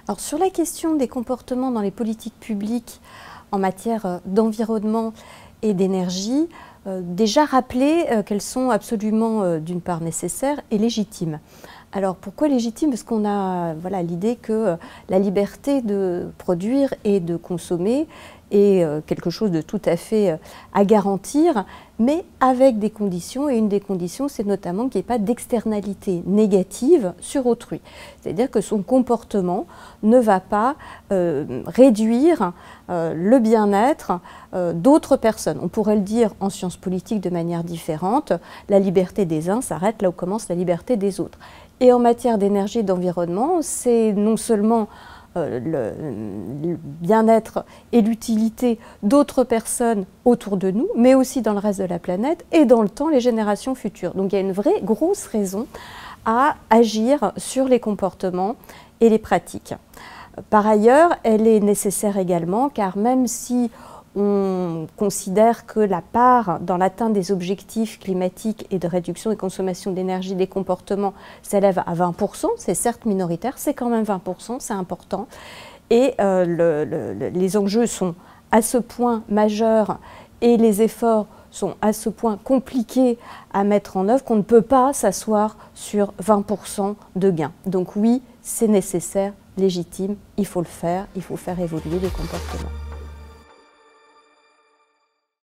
Alors, sur la question des comportements dans les politiques publiques en matière d'environnement et d'énergie, déjà rappeler qu'elles sont absolument d'une part nécessaires et légitimes. Alors pourquoi légitime? Parce qu'on a l'idée que la liberté de produire et de consommer est quelque chose de tout à fait à garantir, mais avec des conditions, et une des conditions c'est notamment qu'il n'y ait pas d'externalité négative sur autrui. C'est-à-dire que son comportement ne va pas réduire le bien-être d'autres personnes. On pourrait le dire en sciences politiques de manière différente, la liberté des uns s'arrête là où commence la liberté des autres. Et en matière d'énergie et d'environnement, c'est non seulement le bien-être et l'utilité d'autres personnes autour de nous, mais aussi dans le reste de la planète et dans le temps les générations futures. Donc il y a une vraie grosse raison à agir sur les comportements et les pratiques. Par ailleurs, elle est nécessaire également car même si on considère que la part dans l'atteinte des objectifs climatiques et de réduction des consommations d'énergie des comportements s'élève à 20%, c'est certes minoritaire, c'est quand même 20%, c'est important. Et les enjeux sont à ce point majeurs et les efforts sont à ce point compliqués à mettre en œuvre qu'on ne peut pas s'asseoir sur 20% de gains. Donc oui, c'est nécessaire, légitime, il faut le faire, il faut faire évoluer les comportements.